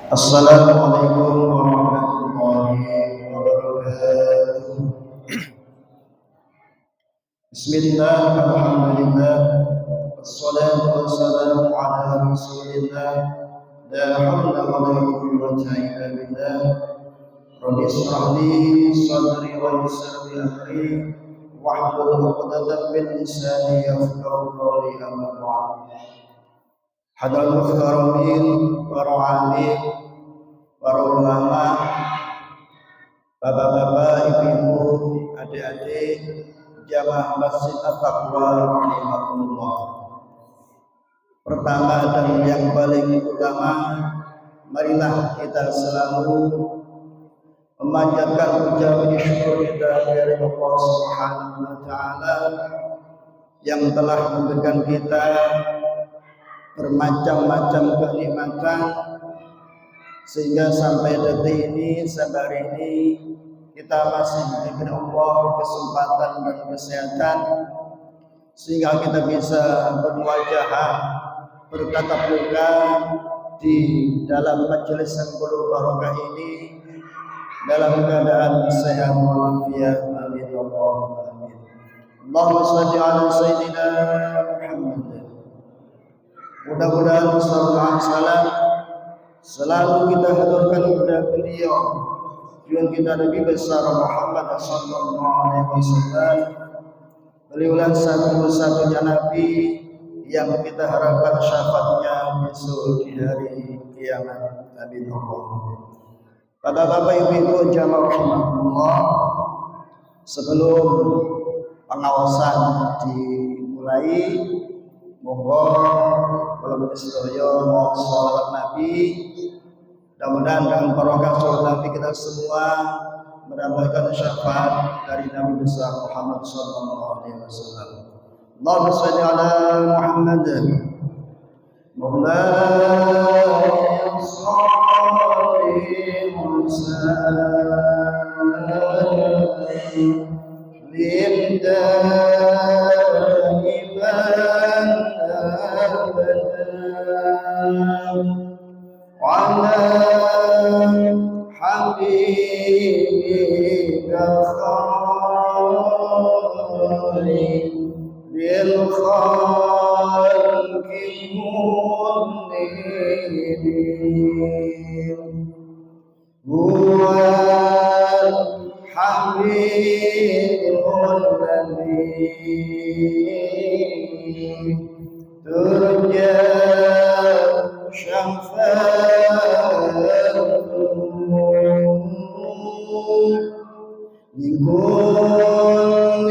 Assalamualaikum warahmatullahi wabarakatuh. Bismillah, alhamdulillah, wassalatu wassalamu ala rasulillah, la hawla wa la quwwata illa billah. Rabbi ishrah li sadri wa yassir li amri wahlul 'uqdatam min lisani yafqahu qawli, amma ba'd. Hadirin muhtaramin, para alim, para ulama, bapak-bapak, ibu-ibu, adik-adik, jamaah Masjid At-Taqwa rahimakumullah. Pertama dan yang paling utama, marilah kita selalu memanjatkan puja syukur kita kepada Allah Subhanahu wa taala yang telah memberikan kita bermacam-macam kenikmatan sehingga sampai detik ini, sampai hari ini kita masih diberi Allah kesempatan dan kesehatan sehingga kita bisa bermuajahah, bertatap muka di dalam majelis yang penuh barokah ini dalam keadaan sehat walafiat. Amin Allahumma amin. Allahumma shalli ala sayyidina Muhammad. Mudah-mudahan salam selalu kita haturkan kepada beliau, junjungan kita Nabi besar Muhammad sallallahu alaihi wasallam. Beliaulah satu-satunya Nabi yang kita harapkan syafaatnya besok di hari kiamat. Amin Allahumma. Bapak-bapak, ibu-ibu, jamaah rahimakumullah, sebelum pengawasan dimulai, monggo kalau sedaya mau sholawat Nabi, mudah-mudahan dengan barokah sholawat Nabi kita semua mendapatkan syafaat dari Nabi besar Muhammad sallallahu alaihi wasallam. Allahumma shalli ala Muhammad. Mawlana shalli wa sallim وعلى حبيبك خير للخلق كلهم هو الحبيب الذي ترجى شفاعته من كل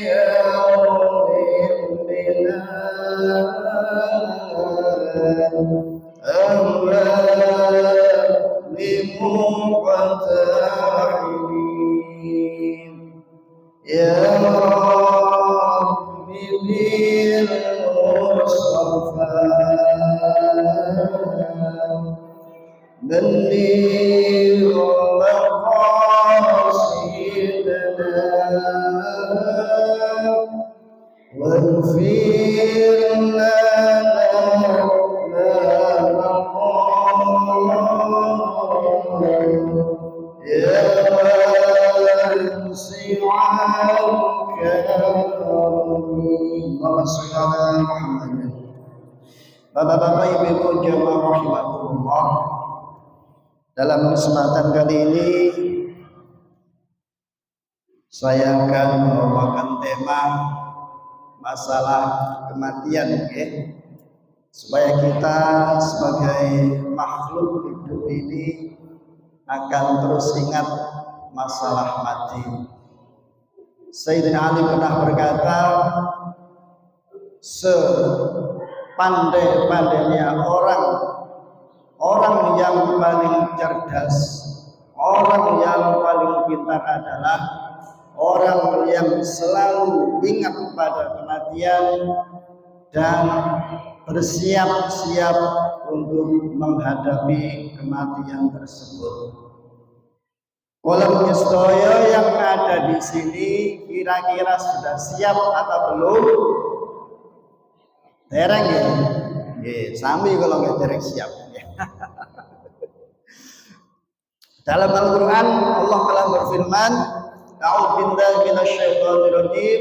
يوم بلا أموال لمقتحمين يا رب بالمصطفى بلغ مقاصدنا واغفر لنا ما مضى يا واسع الكرم. اللهم صل على محمد. Bapak-bapak, ibu-ibu, jamaah rahimakumullah, dalam kesempatan kali ini saya akan membawakan tema masalah kematian, supaya kita sebagai makhluk hidup ini akan terus ingat masalah mati. Sayyidina Ali pernah berkata, sepandai-pandainya orang yang paling cerdas, orang yang paling pintar adalah orang yang selalu ingat pada kematian dan bersiap-siap untuk menghadapi kematian tersebut. Walau sedaya yang ada di sini kira-kira sudah siap atau belum? Dereng ya? Nggih, sami kalau nggak dereng siap. Dalam Al-Quran Allah telah berfirman, A'udzubillahi minasyaitonir rajim,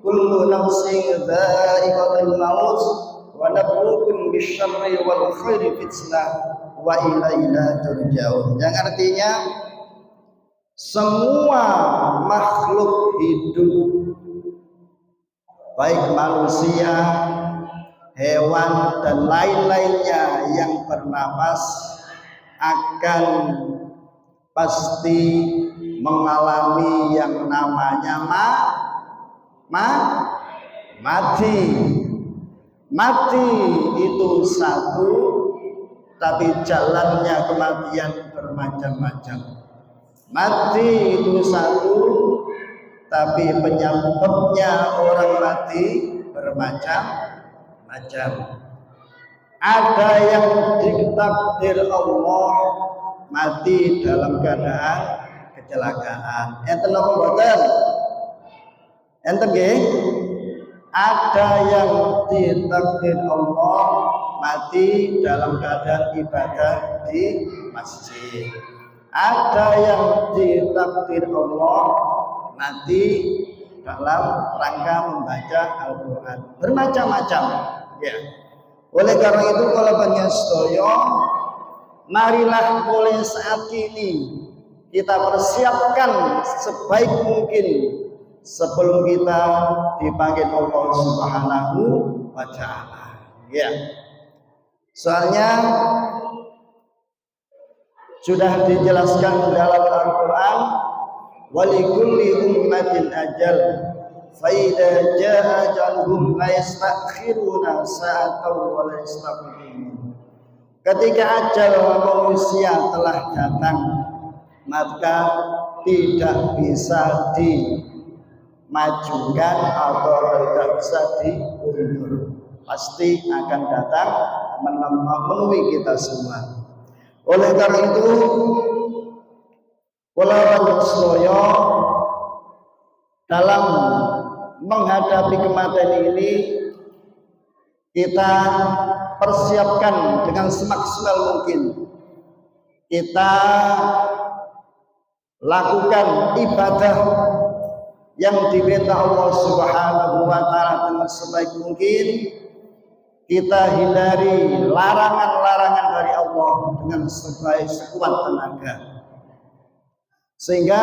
kullu nafsin dha'iqatul maut wa nabluukum bisyarri wal khairi fitnah wa ilaina turja'un. Yang artinya semua makhluk hidup, baik manusia, hewan dan lain-lainnya yang bernapas akan pasti mengalami yang namanya mati. Mati itu satu, tapi jalannya kematian bermacam-macam. Mati itu satu, tapi penyebabnya orang mati bermacam-macam. Ada yang ditakdir Allah mati dalam keadaan kecelakaan. Enten apa mboten? Enten nggih? Ada yang ditakdir Allah mati dalam keadaan ibadah di masjid. Ada yang ditakdir Allah mati dalam rangka membaca Al-Quran. Bermacam-macam. Ya. Oleh karena itu kalau panjenengan, marilah mulai saat ini kita persiapkan sebaik mungkin sebelum kita dipanggil Allah Subhanahu wa Ta'ala. Ya. Soalnya sudah dijelaskan dalam Al-Quran, walikulli ummatin ajal fa idza jaa ajaluhum la yastakhiruna sa'atan wa la yastaqdimun. Ketika ajal manusia telah datang, maka tidak bisa dimajukan atau tidak bisa diundur. Pasti akan datang menemui kita semua. Oleh karena itu, Walaupun dalam menghadapi kematian ini kita persiapkan dengan semaksimal mungkin. Kita lakukan ibadah yang diminta Allah Subhanahu wa Ta'ala dengan sebaik mungkin. Kita hindari larangan-larangan dari Allah dengan sekuat tenaga. Sehingga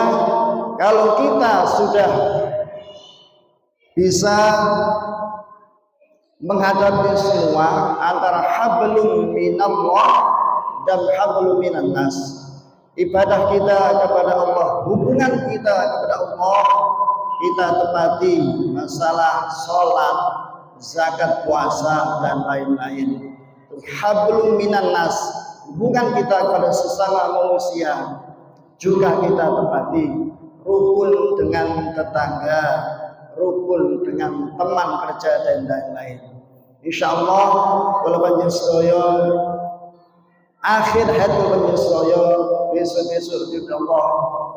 kalau kita sudah bisa menghadapi semua antara hablum minallah dan hablum minan nas, ibadah kita kepada Allah, hubungan kita kepada Allah, kita tepati masalah sholat, zakat, puasa dan lain-lain. Hablum minan nas, hubungan kita kepada sesama manusia juga kita tepati, rukun dengan tetangga, rukun dengan teman kerja dan lain-lain. Insyaallah kalau panjenengan akhir hati panjenengan besok-besok di Allah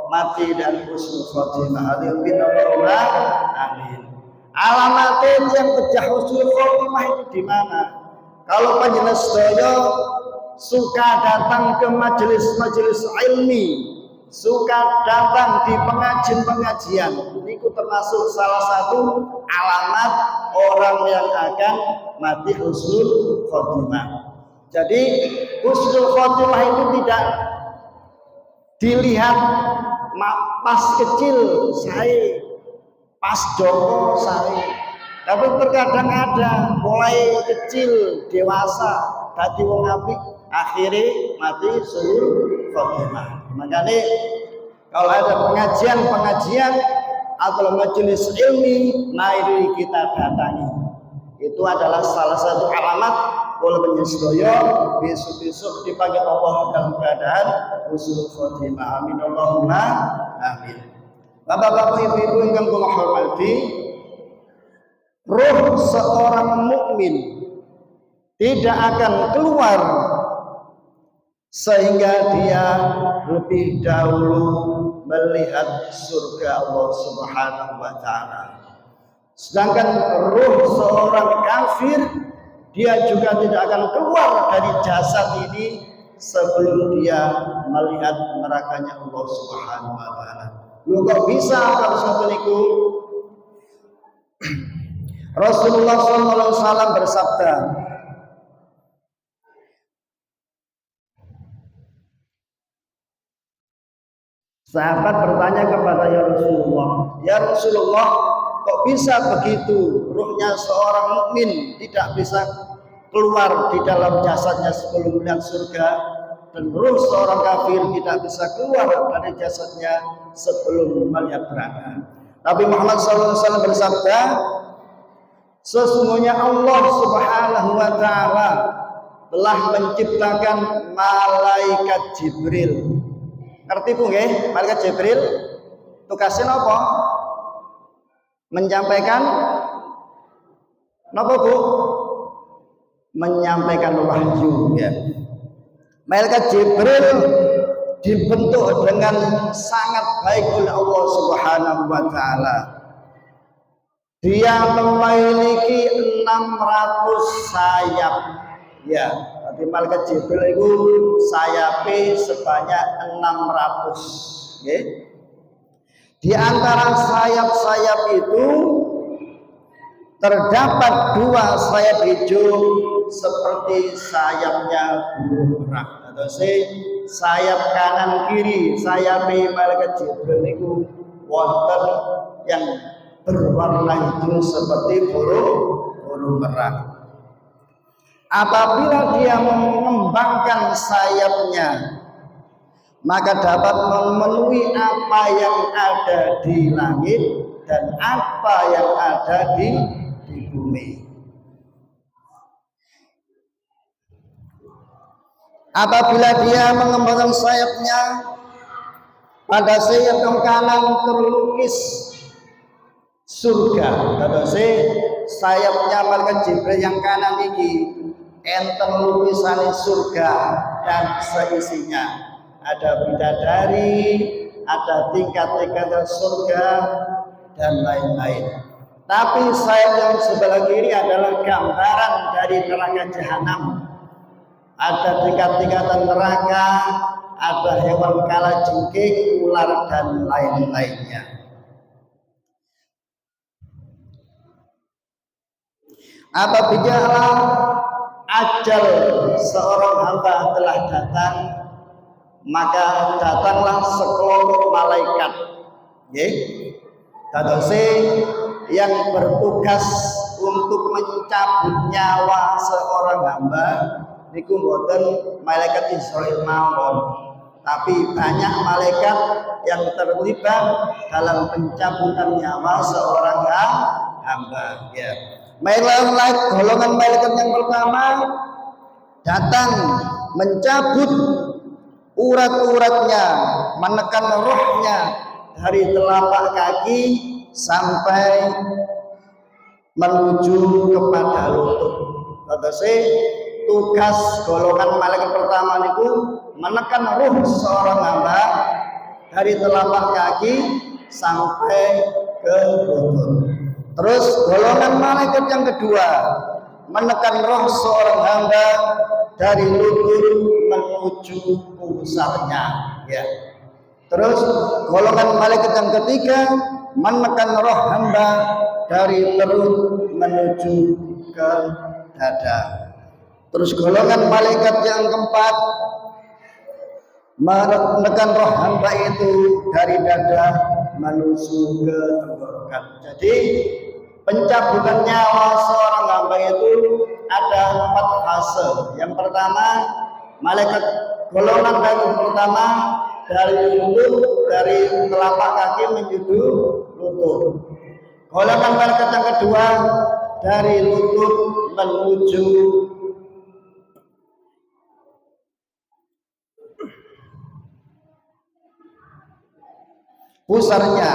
mati dan husnul khotimah. Amin. Alamatnya yang pecah husnul khotimah itu di mana? Kalau panjenengan suka datang ke majelis-majelis ilmi, suka datang di pengajian-pengajian, ini termasuk salah satu alamat orang yang akan mati husnul khotimah. Jadi husnul khotimah itu tidak dilihat pas kecil saya, pas Joko saya, tapi terkadang ada mulai kecil dewasa dadi wong apik akhirnya mati husnul khotimah. Makanya kalau ada pengajian atau majelis ilmi, mari kita datangi. Itu adalah salah satu alamat kalau penyesuaian besok-besok dipanggil Allah dalam keadaan husnul khotimah. Amin Allahumma amin. Bapak-bapak, ibu-ibu yang kami hormati, roh seorang mukmin tidak akan keluar sehingga dia lebih dahulu melihat surga Allah Subhanahu wa Ta'ala. Sedangkan ruh seorang kafir, dia juga tidak akan keluar dari jasad ini sebelum dia melihat nerakanya Allah Subhanahu wa taala. Lu kok bisa kalau satu niku? Rasulullah SAW bersabda, sahabat bertanya kepada ya Rasulullah, kok bisa begitu? Ruhnya seorang mukmin tidak bisa keluar di dalam jasadnya sebelum melihat surga, dan ruh seorang kafir tidak bisa keluar dari jasadnya sebelum melihat neraka. Nabi Muhammad SAW bersabda, sesungguhnya Allah Subhanahu wa taala telah menciptakan malaikat Jibril. Ngerti Bu nggih? Malaikat Jibril tugasnya apa? Menyampaikan napa Bu? Menyampaikan wahyu ya. Malaikat Jibril dibentuk dengan sangat baik oleh Allah Subhanahu wa taala. Dia memiliki 600 sayap. Ya, berarti malaikat Jibril itu sayapnya sebanyak 600. Okay. Di antara sayap-sayap itu terdapat 2 sayap hijau seperti sayapnya burung merak. Atau sayap kanan kiri sayapnya malaikat Jibril itu wonten yang berwarna hijau seperti burung merak. Apabila dia mengembangkan sayapnya, maka dapat memenuhi apa yang ada di langit dan apa yang ada di bumi. Apabila dia mengembangkan sayapnya, pada sayap yang kanan terlukis surga. Terus sayapnya malaikat Jibril yang kanan ini enten lukisan surga dan seisinya. Ada bidadari, ada tingkat-tingkat surga dan lain-lain. Tapi sayap yang sebelah kiri adalah gambaran dari neraka jahanam. Ada tingkat-tingkatan neraka, ada hewan kalajengking, ular dan lain-lainnya. Apabila ajal seorang hamba telah datang, maka datanglah sekelompok malaikat, yang bertugas untuk mencabut nyawa seorang hamba. Niku mboten malaikat Israil mawon, tapi banyak malaikat yang terlibat dalam pencabutan nyawa seorang hamba. Ya. Golongan malaikat yang pertama datang mencabut urat-uratnya, menekan rohnya dari telapak kaki sampai menuju kepada lutut. Tugas golongan malaikat pertama itu menekan ruh seorang hamba dari telapak kaki sampai ke lutut. Terus golongan malaikat yang kedua menekan roh seorang hamba dari lutut menuju pusarnya, ya. Terus golongan malaikat yang ketiga menekan roh hamba dari perut menuju ke dada. Terus golongan malaikat yang keempat menekan roh hamba itu dari dada menuju ke tenggorokan. Jadi pencabutan nyawa seorang hamba itu ada 4 fase. Yang pertama, golongan malaikat pertama dari lutut, dari telapak kaki menuju lutut. Golongan malaikat yang kedua dari lutut menuju pusarnya.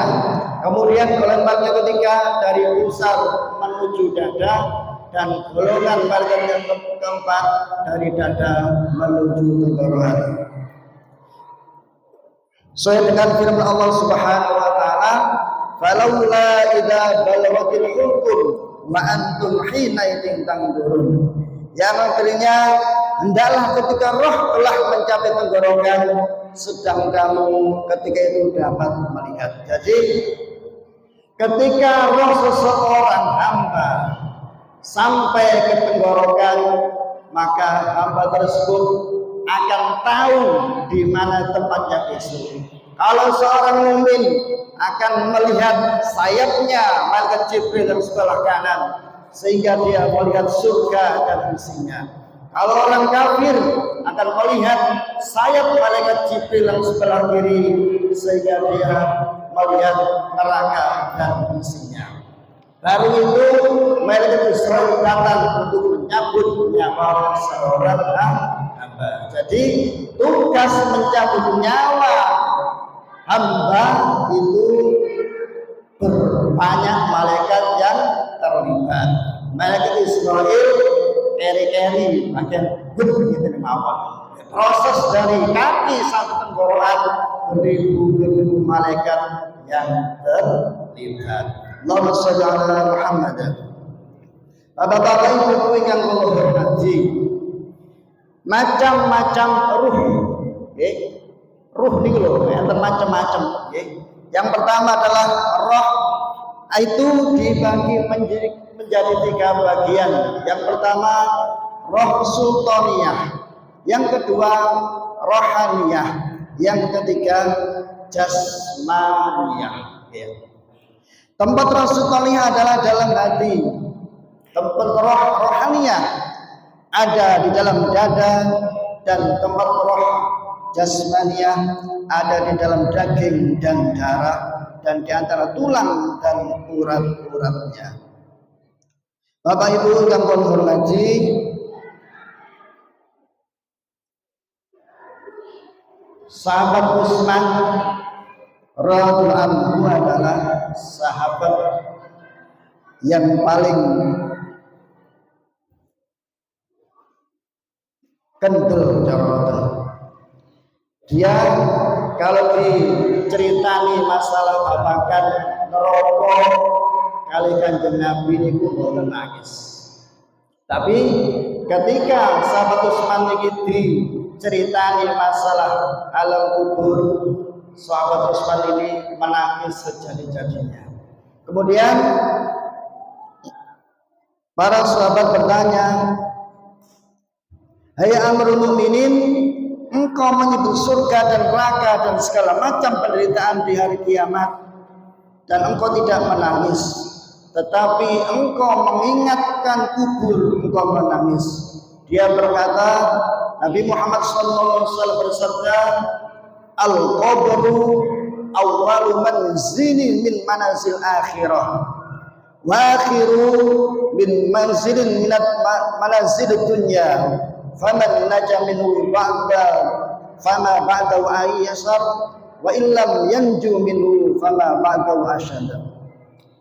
Kemudian golongan malaikat ketiga dari pusar menuju dada, dan golongan malaikat yang keempat dari dada menuju tenggorokan. Sesuai dengan firman Allah Subhanahu wa taala, "Falaula idza balaghatil hulqum wa antum hina idin tanzurun." Yang artinya hendaklah ketika roh telah mencapai tenggorokan, sedang kamu ketika itu dapat melihat. Jadi ketika roh seseorang hamba sampai ke tenggorokan, maka hamba tersebut akan tahu di mana tempatnya besok. Kalau seorang mukmin akan melihat sayapnya malaikat Jibril yang sebelah kanan, sehingga dia melihat surga dan isinya. Kalau orang kafir akan melihat sayap malaikat Jibril yang sebelah kiri, sehingga dia melihat neraka dan isinya. Baru itu malaikat Israel datang untuk mencabut nyawa seorang hamba. Jadi tugas mencabut nyawa hamba itu berbanyak malaikat yang terlibat. Malaikat Israel keri-keri bagian gitu mawon. Proses dari kaki sampai tenggorokan beribu-ribu malaikat yang terlibat. Allahumma sholli ala Muhammad. Bapak-bapak ibu yang kula hormati, macam-macam ruh, ruh niku lho, enten macam-macam. Yang pertama adalah roh itu dibagi menjadi 3 bagian. Yang pertama roh sultaniyah, yang kedua rohaniyah, yang ketiga jasmaniyah. Tempat roh sultaniyah adalah dalam hati. Tempat roh rohaniyah ada di dalam dada, dan tempat roh jasmaniyah ada di dalam daging dan darah, dan di antara tulang dan urat-uratnya. Bapak Ibu yang kami hormati, sahabat Utsman radhiyallahu anhu adalah sahabat yang paling kendel jorotan. Dia kalau diceritani masalah babakan neraka kali Kanjeng Nabi niku mboten nangis. Tapi ketika sahabat Utsman niki diceritani masalah alam kubur, sahabat Utsman ini menangis sejadi-jadinya. Kemudian para sahabat bertanya, "Hai Amirul Mukminin, engkau menyebut surga dan neraka dan segala macam penderitaan di hari kiamat, dan engkau tidak menangis, tetapi engkau mengingatkan kubur, engkau menangis." Dia berkata, Nabi Muhammad SAW bersabda, "Al-qabru awwalu manzilin min manazil akhirah, wa akhiru min manzilin min manazil dunya, faman naja minhu ba'da fama ba'dahu ayyasar, wa illam yanju minhu fama ba'dahu asyad."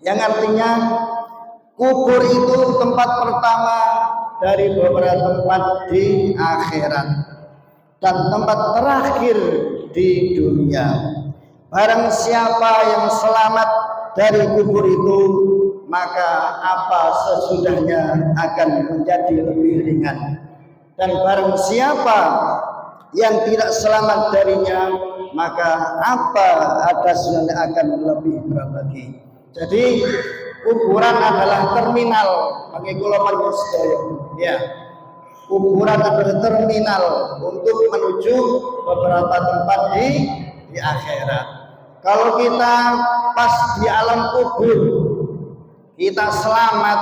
Yang artinya kubur itu tempat pertama dari beberapa tempat di akhirat dan tempat terakhir di dunia. Barang siapa yang selamat dari kubur itu, maka apa sesudahnya akan menjadi lebih ringan. Dan barang siapa yang tidak selamat darinya, maka apa atasnya akan lebih berat lagi. Jadi kuburan adalah terminal bagi kula panjenengan. Ya. Kuburan adalah terminal untuk menuju beberapa tempat di akhirat. Kalau kita pas di alam kubur kita selamat,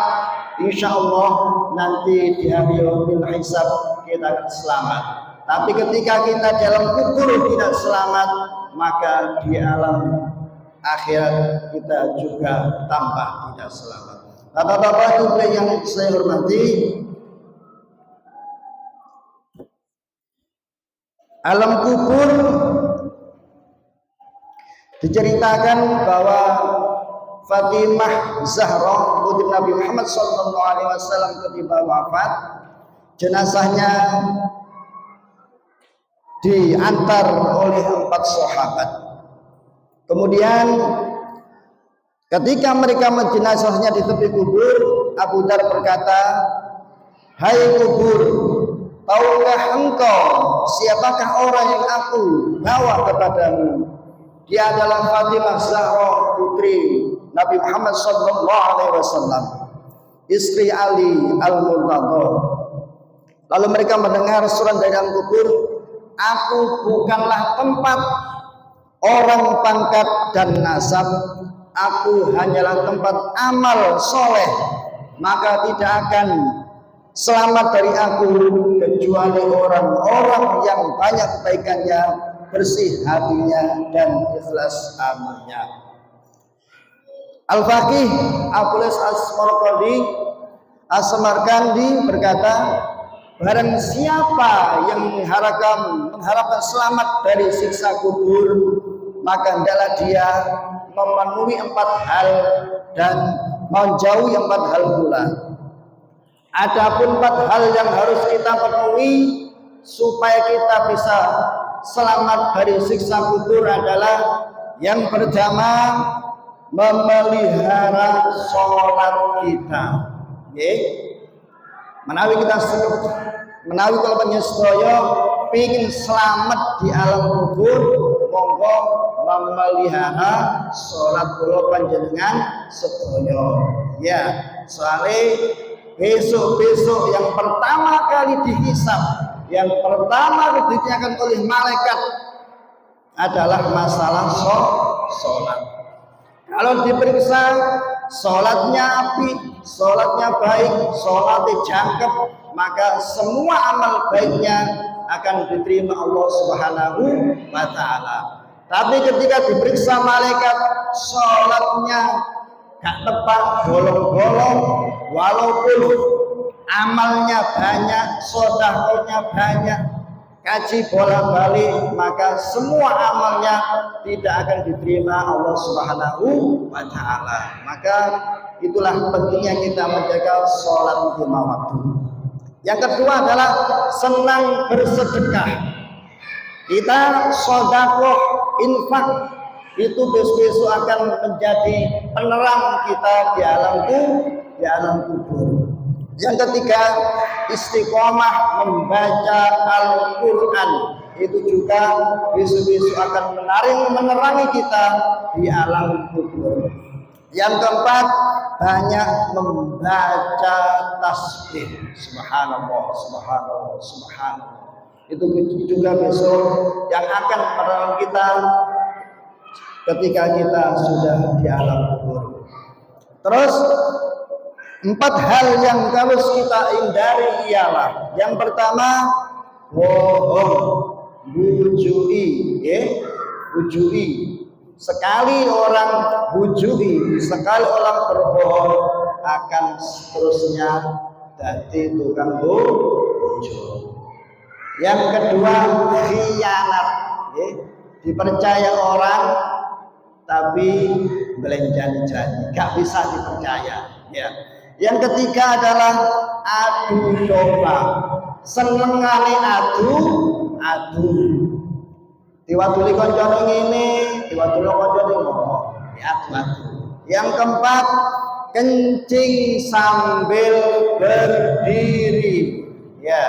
insya Allah nanti di hari yaumil hisab kita akan selamat. Tapi ketika kita dalam kubur tidak selamat, maka di alam akhirat kita juga tambah tidak selamat. Bapak-bapak ibu yang saya hormati, alam kubur diceritakan bahwa Fatimah Zahra putri Nabi Muhammad SAW ketika wafat, jenazahnya diantar oleh 4 sahabat. Kemudian ketika mereka jenazahnya di tepi kubur, Abu Dar berkata, Hai kubur, tahukah engkau siapakah orang yang aku bawa kepadamu? Dia adalah Fatimah Zahra, putri Nabi Muhammad SAW, istri Ali Al-Murtadha. Lalu mereka mendengar suara dari dalam kubur, aku bukanlah tempat orang pangkat dan nasab, aku hanyalah tempat amal soleh, maka tidak akan selamat dari aku kecuali orang-orang yang banyak kebaikannya, bersih hatinya dan ikhlas amalnya. Al-Faqih Abul As-Samarkandi berkata, barang siapa yang mengharapkan selamat dari siksa kubur, maka hendaklah dia memenuhi 4 hal dan menjauhi 4 hal pula. Adapun 4 hal yang harus kita penuhi supaya kita bisa selamat dari siksa kubur adalah yang pertama, memelihara sholat kita. Menawi kalau penyestoyo ingin selamat di alam kubur, monggo memelihara sholat kula panjenengan sedaya. Ya, soalnya besok-besok yang pertama kali dihisab, yang pertama ditanyakan oleh malaikat adalah masalah sholat. Kalau diperiksa sholatnya api, sholatnya baik, sholatnya jangkep, maka semua amal baiknya akan diterima Allah Subhanahu wa Ta'ala. Tapi ketika diperiksa malaikat, sholatnya gak tepat, bolong-bolong, walaupun amalnya banyak, sedekahnya banyak, kaji bolak-balik, maka semua amalnya tidak akan diterima Allah Subhanahu wa Ta'ala. Maka itulah pentingnya kita menjaga sholat 5 waktu. Yang kedua adalah senang bersedekah. Kita sedekah, infak, itu besok akan menjadi penerang kita di alam kubur. Yang ketiga, istiqomah membaca Al-Quran, itu juga besok akan menerangi kita di alam kubur. Yang keempat, banyak membaca tasbih. Subhanallah, subhanallah, subhanallah. Itu juga besok yang akan menerangi kita ketika kita sudah di alam kubur. Terus 4 hal yang harus kita hindari ialah yang pertama, bohong, bujui. Sekali orang bujui, sekali orang berbohong, akan seterusnya jadi tukang bojo. Yang kedua, khianat, dipercaya orang tapi belenjan-janji, gak bisa dipercaya. Ya. Yang ketiga adalah adu domba, senengane adu. Diwatuli koncone ngene, diwatuli koncone ngomong, adu. Yang keempat, kencing sambil berdiri. Ya.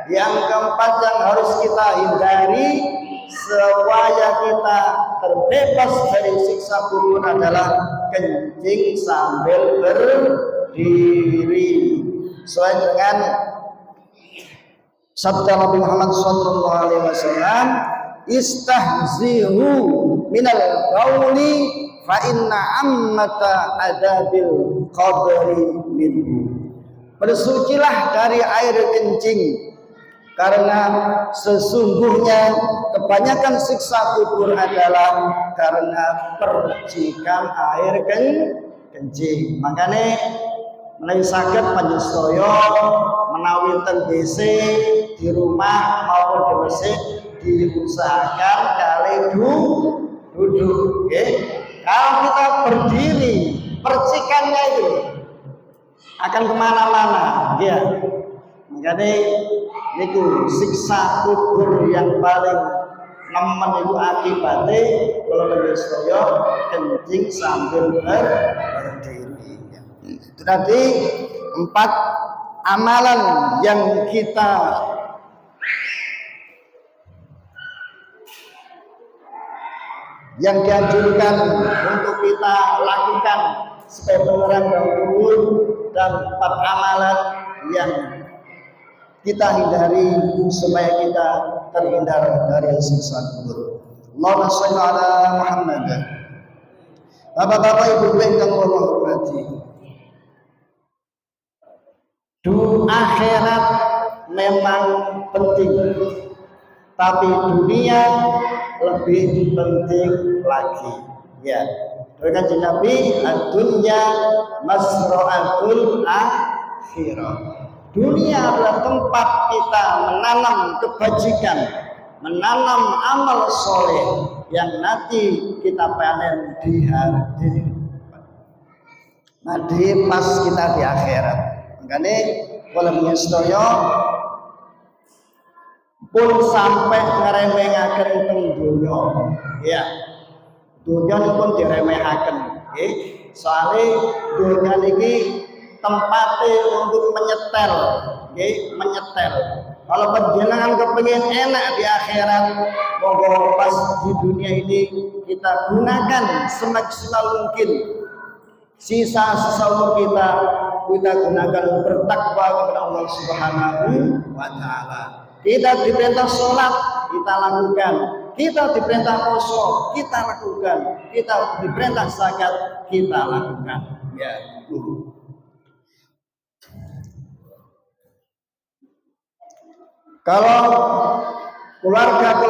Yang keempat yang harus kita hindari supaya kita terbebas dari siksa kubur adalah kencing sambil berdiri. Sesuai dengan sabda Nabi Muhammad SAW, istahzihu minal bauli fa inna ammata adabil qabri minhu. Bersucilah dari air kencing, karena sesungguhnya kebanyakan siksa kubur adalah karena percikan air kencing. Makanya menawi saged panjenengan menawi ten WC di rumah maupun di masjid diusahakan kali duduk. Kalau kita berdiri, percikannya itu akan kemana-mana. Makanya niku siksa kubur yang paling nemen itu akibatnya kalau bersedoyo kencing sambil berdiri. Itu tadi 4 amalan yang kita yang dianjurkan untuk kita lakukan supaya beneran dan kubur, dan 4 amalan yang kita hindari supaya kita terhindar dari siksa kubur. Allahumma shalli ala Muhammad. Bapak-bapak, ibu yang Allah hormati, akhirat memang penting, tapi dunia lebih penting lagi. Ya, Kanjeng Nabi, ad-dunya masra'atul akhirah. Dunia adalah tempat kita menanam kebajikan, menanam amal soleh yang nanti kita panen di hari depan. Nanti pas kita di akhirat. Makanya kalau menyestoyo pun sampai ngeremehaken teng dunya, ya dunya pun diremehaken, soalnya dunya niki tempatnya untuk menyetel, menyetel. Kalau panjenengan kepengin enak di akhirat, monggo pas di dunia ini kita gunakan semaksimal mungkin sisa-sisa umur kita gunakan bertakwa kepada Allah Subhanahu wa taala. Kita diperintah sholat, kita lakukan. Kita diperintah puasa, kita lakukan. Kita diperintah zakat, kita lakukan. Ya, itu. Kalau keluarga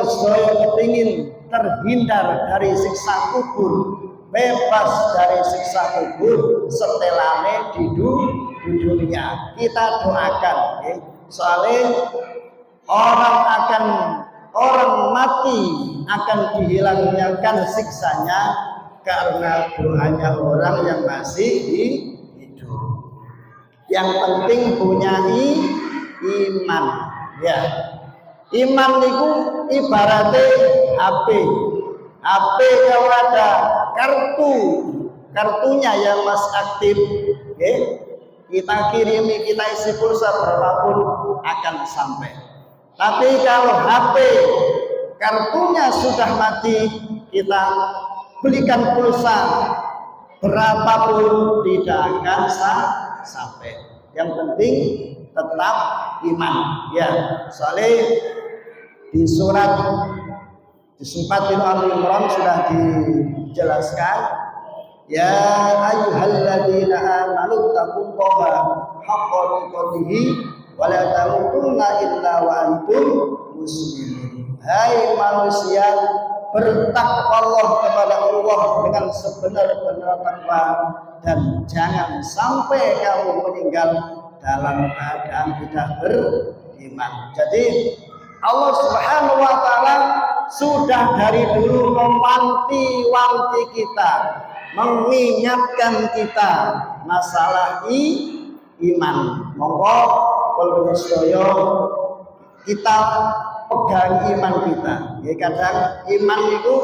saya kepingin terhindar dari siksa kubur, bebas dari siksa kubur setelahnya di dunia, kita doakan. Soalnya orang mati akan dihilangkan siksanya karena doanya orang yang masih hidup. Yang penting punya iman, ya. Iman itu ibaratnya HP. Kalau ada kartunya yang masih aktif, kita kirimi, kita isi pulsa berapapun akan sampai. Tapi kalau HP kartunya sudah mati, kita belikan pulsa berapapun tidak akan sampai. Yang penting tetap iman, ya. Soalnya di surat Al-Imran sudah dijelaskan, ya ayyuhalladzina amanu taqullaha haqqa tuqatih wa la tamutunna illa wa antum muslimun. Hai manusia, bertakwalah kepada Allah dengan sebenar-benar takwa, dan jangan sampai kamu meninggal dalam keadaan tidak beriman. Jadi Allah Subhanahu wa taala sudah dari dulu mewanti-wanti kita, mengingatkan kita masalah iman. Monggo kalau sedaya kita pegang iman kita. Ya, kadang iman itu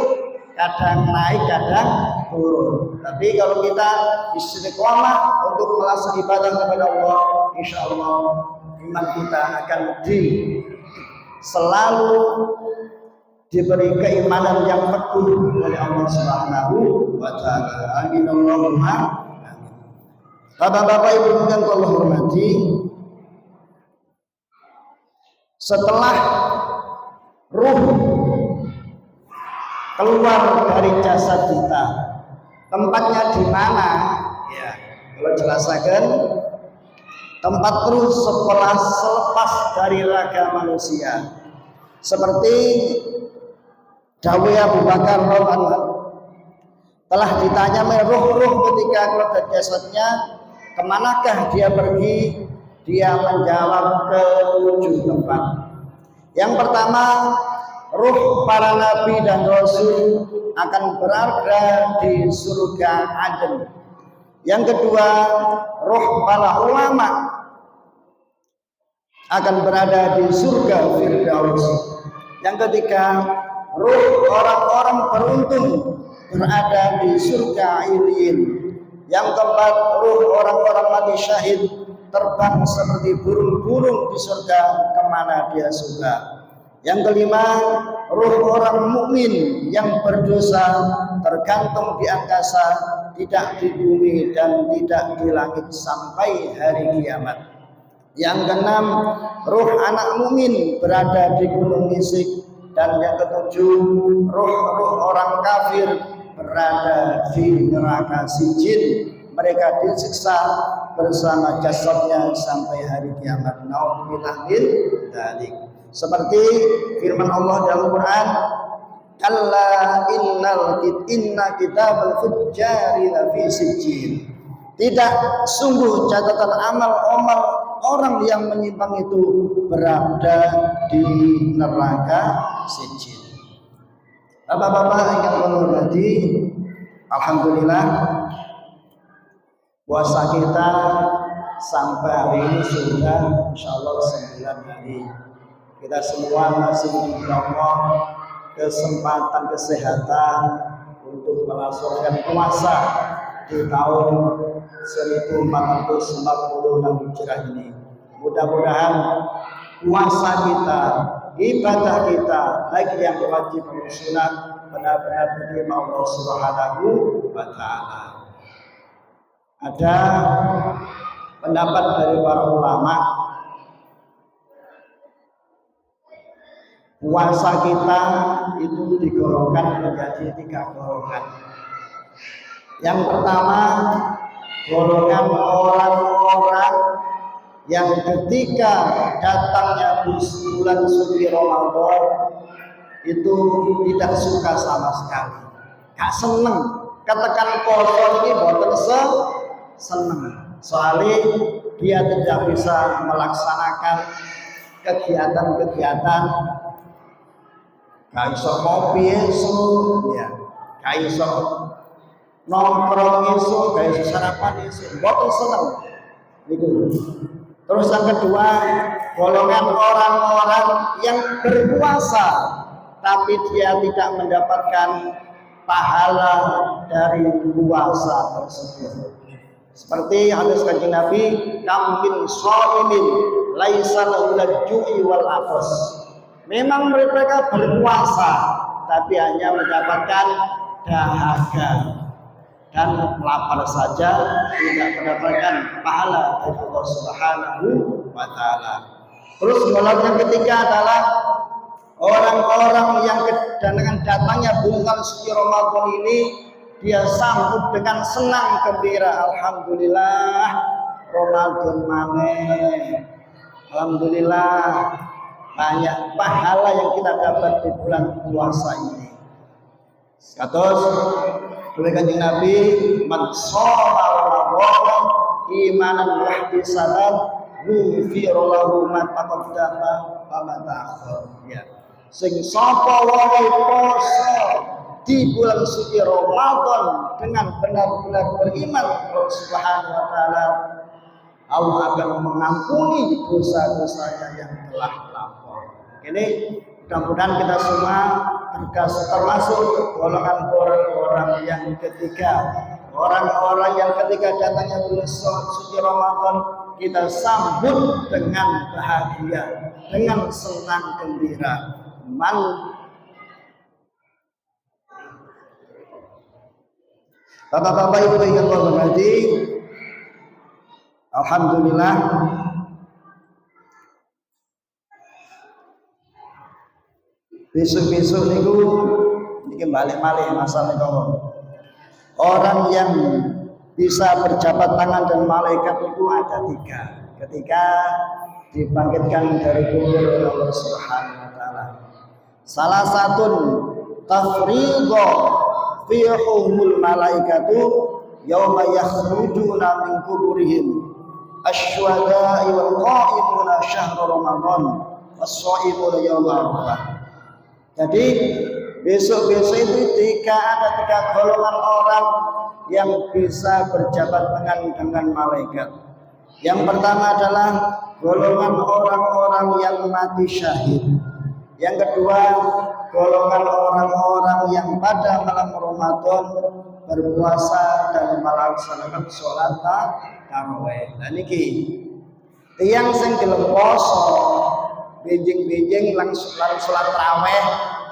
kadang naik, kadang turun. Tapi kalau kita istiqomah untuk melaksanakan ibadah kepada Allah, insya Allah iman kita akan selalu diberi keimanan yang teguh oleh Allah Subhanahu wa taala. Amin Allahumma amin. Bapak-bapak, Ibu yang Allah hormati, setelah ruh keluar dari jasad kita, tempatnya di mana? Ya, kalau jelaskan, tempat ruh selepas dari raga manusia. Seperti dawuh Abu Bakar radhiyallahu telah ditanya ruh ketika keluar dari jasadnya, kemanakah dia pergi? Dia menjawab ke 7 tempat. Yang pertama, ruh para nabi dan rasul akan berada di surga Aden. Yang kedua, ruh para ulama akan berada di surga Firdaus. Yang ketiga, ruh orang-orang beruntung berada di surga Iliyin. Yang keempat, ruh orang-orang mati syahid terbang seperti burung-burung di surga kemana dia suka. Yang kelima, ruh orang mukmin yang berdosa tergantung di angkasa, tidak di bumi dan tidak di langit sampai hari kiamat. Yang keenam, ruh anak mukmin berada di gunung Isik. Dan yang ketujuh, ruh-ruh orang kafir berada di neraka Sijin. Mereka disiksa bersama jasadnya sampai hari kiamat. Nauzubillah min dzalik. Seperti firman Allah dalam Quran, kalla inna kitabal fujjari lafi sijjin. Tidak, sungguh catatan amal-amal orang yang menyimpang itu berada di neraka sijjin. Bapak-bapak yang menghormati, alhamdulillah puasa kita sampai hari ini sudah insyaallah 9 hari. Kita semua masih diberi Allah kesempatan kesehatan untuk melaksanakan puasa di tahun 1446 Hijriah ini. Mudah-mudahan puasa kita, ibadah kita, baik yang wajib maupun sunat, benar-benar diterima Allah Subhanahu wa Ta'ala. Ada pendapat dari para ulama, puasa kita itu digolongkan menjadi 3 golongan. Yang pertama, golongan orang-orang yang ketika datangnya bulan suci Ramadan itu tidak suka sama sekali, gak seneng. Katakan poso ini boten seneng, soalnya dia tidak bisa melaksanakan kegiatan-kegiatan. Gak iso ngopi esuk, ya. Gak iso nongkrong esuk, gak iso sarapan esuk. Boten seneng. Itu. Terus yang kedua, golongan orang-orang yang berpuasa tapi dia tidak mendapatkan pahala dari puasa tersebut. Seperti hadis kanjeng Nabi, kam min shaimin laisa lahu al-ju'i wal atas. Memang mereka berpuasa tapi hanya mendapatkan dahaga dan lapar saja, tidak mendapatkan pahala dari Allah Subhanahu wa Ta'ala. Terus golongan yang ketiga adalah orang-orang yang dengan datangnya bulan suci Ramadan ini dia sambut dengan senang gembira. Alhamdulillah Ramadan maneh. Alhamdulillah banyak pahala yang kita dapat di bulan puasa ini. Kados oleh kanjeng Nabi, man shoma Ramadan imanan wa ihtisaban ghufira lahu ma taqaddama wa ma ta'akhkhar. Ya. Sing sapa wae poso di bulan suci Ramadan dengan benar-benar beriman kepada Subhanahu wa Ta'ala, Allah akan mengampuni dosa-dosanya yang telah lapor. Ini mudah-mudahan kita semua termasuk golongan orang-orang yang ketiga, orang-orang yang ketika datangnya bulan suci Ramadan kita sambut dengan bahagia, dengan senang gembira. Bapak-bapak, ibu yang Allah hormati, alhamdulillah besok-besok niku niki balik-balik masalah kaum. Orang yang bisa berjabat tangan dan malaikat itu ada 3. Ketika dibangkitkan dari kubur oleh Allah Subhanahu wa Ta'ala. Salah satu tafridho fi humul malaikatu yauma yakhrujuna min kuburihim asyhada'i wal qa'imuna syahr ramadan was-sha'imuna yauma arafah. Jadi besok-besok itu ada 3 golongan orang yang bisa berjabat tangan dengan malaikat. Yang pertama adalah golongan orang-orang yang mati syahid. Yang kedua, golongan orang-orang yang pada malam Ramadan berpuasa dan melaksanakan sholat tarawih. Dan ini Tiang sing gelem poso, benjing-benjing langsung salat tarawih,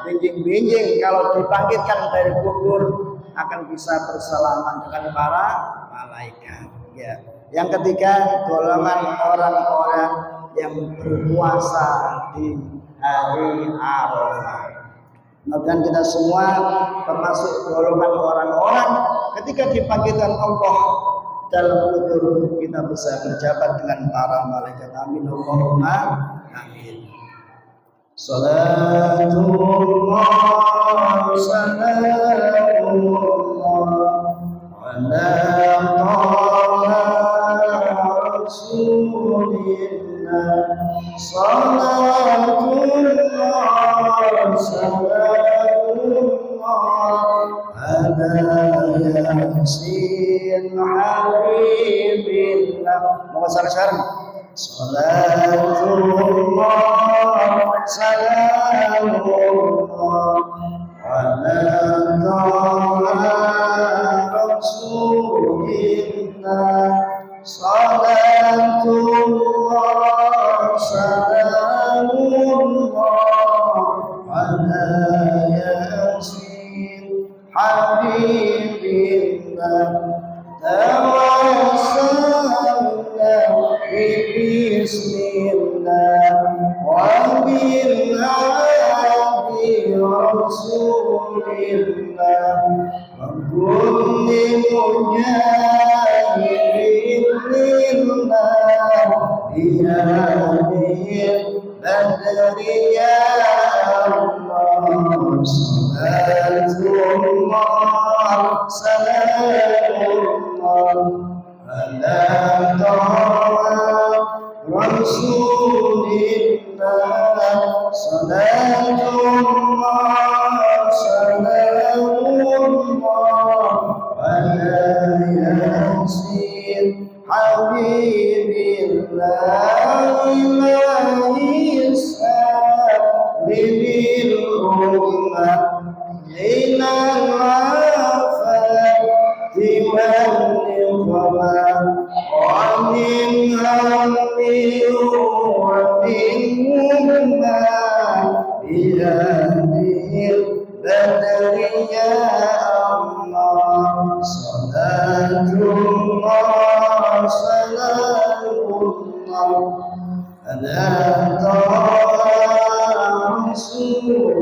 benjing-benjing kalau dibangkitkan dari kubur akan bisa bersalaman dengan para malaikat. Ya. Yang ketiga, golongan orang-orang yang berpuasa di hari Arafah. Dan kita semua termasuk golongan orang-orang ketika dibangkitkan Allah dalam kubur kita bisa berjabat dengan para malaikat. Amin Allahumma amin. Salatullah salamullah ala rasulillah. Salatullah salamullah ala yasin habibillah. Mau sarang-sarang. Salatullah salamullah ala rasulillah. Salatullah salamullah ala yasin habibillah. Tawassalna bismillah wa bil hadi rasulillah wa kulli mujahidin lillah bihadil badri ya Allah. Salatullah salamullah ala rasulillah. Salatullah salamullah ala yasin habibillah. Ilahi sabibil ummah minal afati wal niqmah wa min hammi wa min humma bihadil badri ya Allah. Salatullah salamullah ala rasulillah.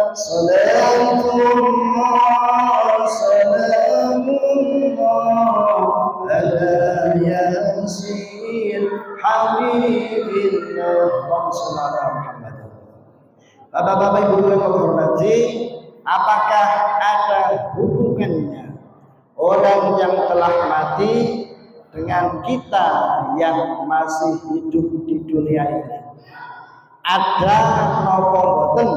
Salatullah salamullah ala yasin habibillah. Bapak-bapak ibu yang menghormati, apakah ada hubungannya orang yang telah mati dengan kita yang masih hidup di dunia ini? Ada napa boten?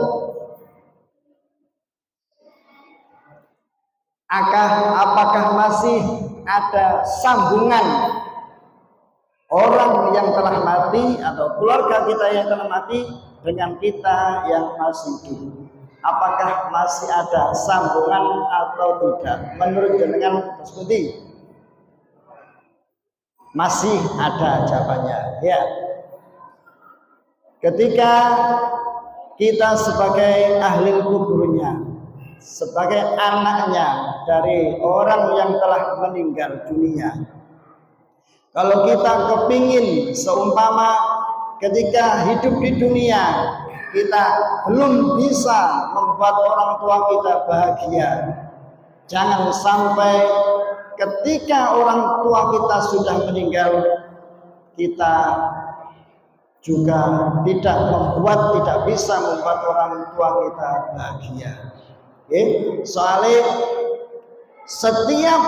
Apakah masih ada sambungan orang yang telah mati atau keluarga kita yang telah mati dengan kita yang masih hidup? Apakah masih ada sambungan atau tidak? Menurut jenengan seperti masih ada jawabannya. Ya. Ketika kita sebagai ahli kuburnya, sebagai anaknya dari orang yang telah meninggal dunia, kalau kita kepingin seumpama ketika hidup di dunia kita belum bisa membuat orang tua kita bahagia, jangan sampai ketika orang tua kita sudah meninggal kita juga tidak bisa membuat orang tua kita bahagia. Soalnya setiap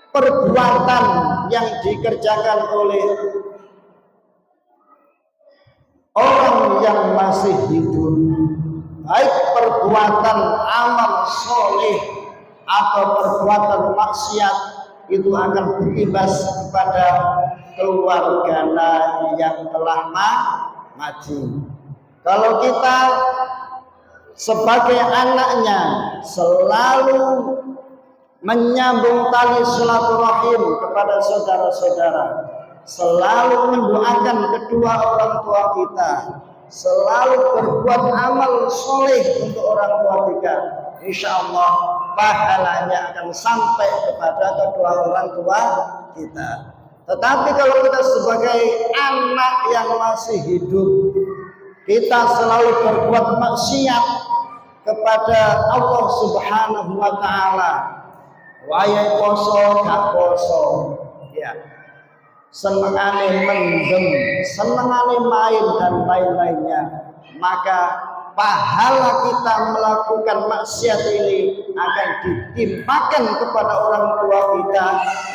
perbuatan yang dikerjakan oleh orang yang masih hidup, baik perbuatan amal soleh atau perbuatan maksiat, itu akan berimbas kepada keluarga yang telah mati. Kalau kita sebagai anaknya selalu menyambung tali silaturahim kepada saudara-saudara, selalu mendoakan kedua orang tua kita, selalu berbuat amal soleh untuk orang tua kita, insya Allah pahalanya akan sampai kepada kedua orang tua kita. Tetapi kalau kita sebagai anak yang masih hidup, kita selalu berbuat maksiat kepada Allah Subhanahu wa taala, wayai poso gak poso, ya, senengane mendem, senengane main dan lain-lainnya, maka pahala kita melakukan maksiat ini akan ditimpakan kepada orang tua kita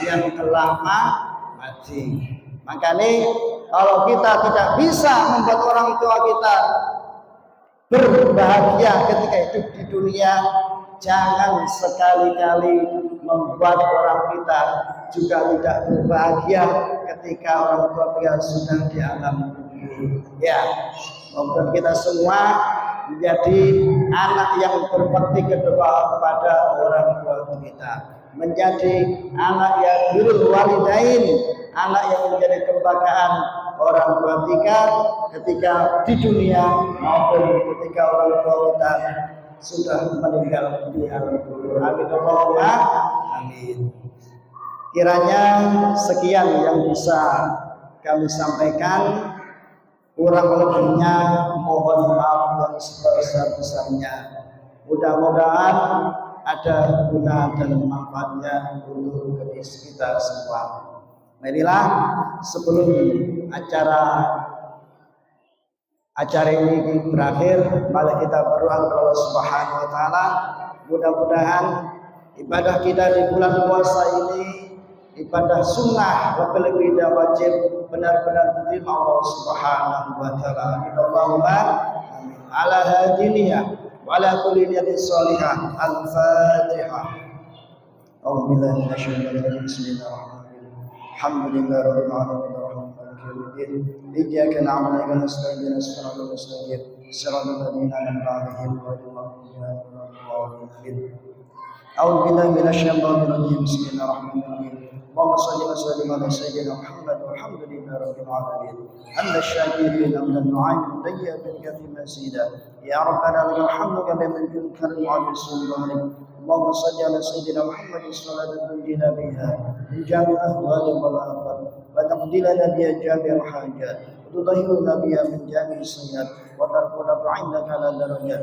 yang telah mati. Makanya kalau kita tidak bisa membuat orang tua kita berbahagia ketika hidup di dunia, jangan sekali-kali membuat orang kita juga tidak berbahagia ketika orang tua kita sudah di alam kubur. Ya, semoga kita semua menjadi anak yang berbakti kepada orang tua kita, menjadi anak yang birrul walidain, anak yang menjadi kebanggaan orang tua kita ketika di dunia maupun ketika orang tua kita sudah meninggal di alam kubur. Amin Allahumma amin. Kiranya sekian yang bisa kami sampaikan, kurang lebihnya mohon maaf yang sebesar-besarnya. Mudah-mudahan ada guna dan manfaatnya untuk kita semua. Marilah sebelum acara ini berakhir, mari kita berdoa kepada Allah Subhanahu wa taala. Mudah-mudahan ibadah kita di bulan puasa ini, ibadah sunnah lebih-lebih dan wajib, benar-benar diterima Allah Subhanahu wa taala. Amin Allahumma amin. Ala hadiniyah wa ala kulli niyatin shalihah. Al-Fatihah. A'udzu billahi minasyaitonir rajim. Bismillahirrahmanirrahim. Alhamdulillahi rabbil alamin. إياك نعبد وإياك نستعين صراط المستقيم صراط الذين أنعمت عليهم غير المغضوب عليهم ولا الضالين. أعوذ بالله من الشيطان الرجيم. بسم الله الرحمن الرحيم. اللهم صل وسلم على سيدنا محمد والحمد لله رب العالمين. حمد الشاكرين من النعيم طيب كثير مزيدا. يا ربنا لك الحمد كما يملك الكرم والسلطان. اللهم صل على سيدنا محمد صلاة تنجينا بها من جميع الأهوال والآفات وتقضي لنا بها جميع الحاجات وتطهرنا بها من جميع السيئات وترفعنا عندك على درجات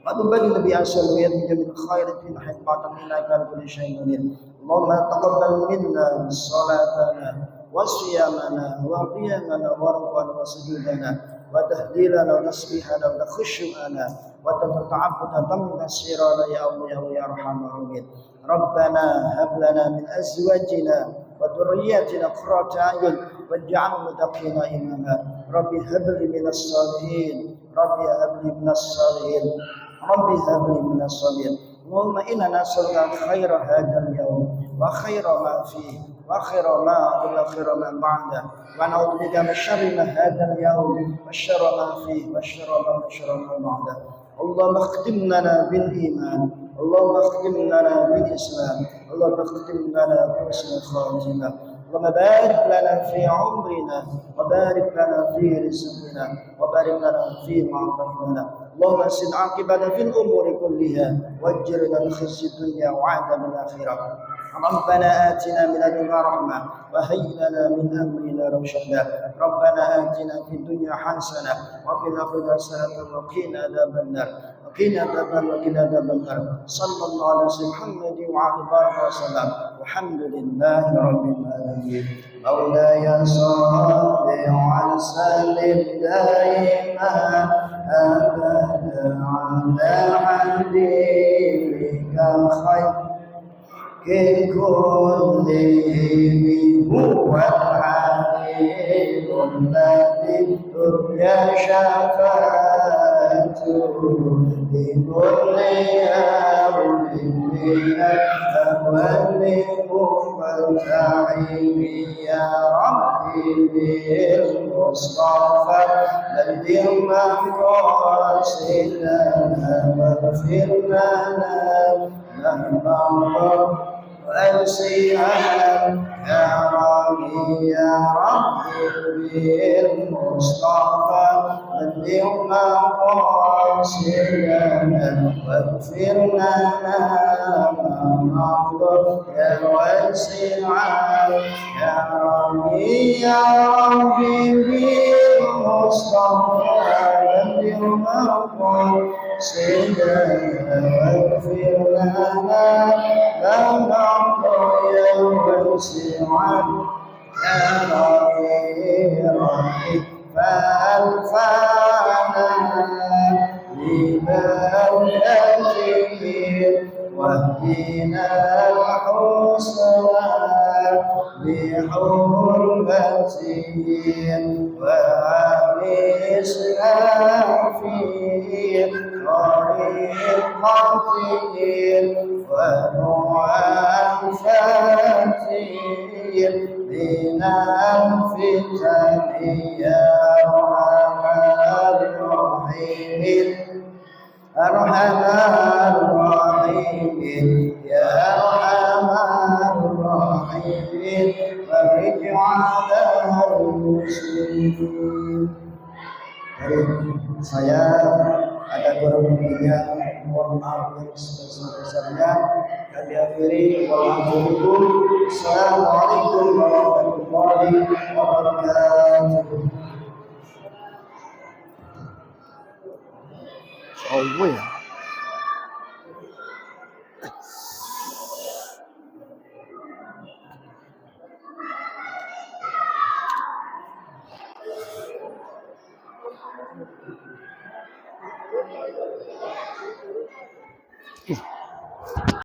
وتبلغنا بها سلويات من جميع الخير في حقات منك على كل شيء قدير. اللهم تقبل منا صلاتنا وصيامنا وقيامنا وركوعنا وسجودنا وتهليلنا وتسبيحنا وتخشعنا وتتعبد ضمن سيرنا يا الله يا ارحم الراحمين. ربنا هب لنا من ازواجنا وذرياتنا قرة اعين واجعلنا متقين اماما. ربي هب لي من الصالحين، ربي هب لي من الصالحين، ربي هب لي من الصالحين. اللهم انا نسالك خير هذا اليوم وخير ما فيه وخير ما وخير ما بعده ونعوذ بك من شر ما هذا اليوم وشر ما فيه وشر ما بعده. اللهم اختم لنا بالايمان، اللهم اختم لنا بالاسلام، اللهم اختم لنا بحسن الخاتمه. اللهم بارك لنا في عمرنا وبارك لنا في رزقنا وبارك لنا فيما اعطيتنا. اللهم اسد عاقبتنا في الامور كلها واجرنا من خزي الدنيا وعذاب الاخره. ربنا آتنا من لدنك رحمة وهيئ لنا من أمرنا رشدا. ربنا آتنا في الدنيا حسنة وفي الآخرة حسنة وقنا عذاب النار وقنا عذاب النار. صلى الله على سيدنا محمد وعلى آله وسلم. والحمد لله رب العالمين. مولاي صل وسلم دائما أبدا على حبيبك خير كل هو الحبيب الذي ترجى شفاعته بكل يوم من الأول منفتحين. يا ربي بالمصطفى الذي مقاصدنا واغفر لنا مهما وأنسيها يا رب يا ربي بالمصطفى بلغ مقاصدنا واغفر لنا ما مضى يا واسع يا ربي بالمصطفى بلغ مقاصدنا واغفر لنا ما مضى يا واسع يا ربي فأنفعنا ببركته واهدنا الحسنى بحرمته وأنسنا في طريقته ونعافاته من الفتن يا أرحم الراحمين يا أرحم الراحمين فرج على المسلمين. Saya ada kurang lebihnya, mohon maaf yang sebesar-besarnya. Dan diakhiri Assalamualaikum warahmatullahi wabarakatuh. Oh, yeah.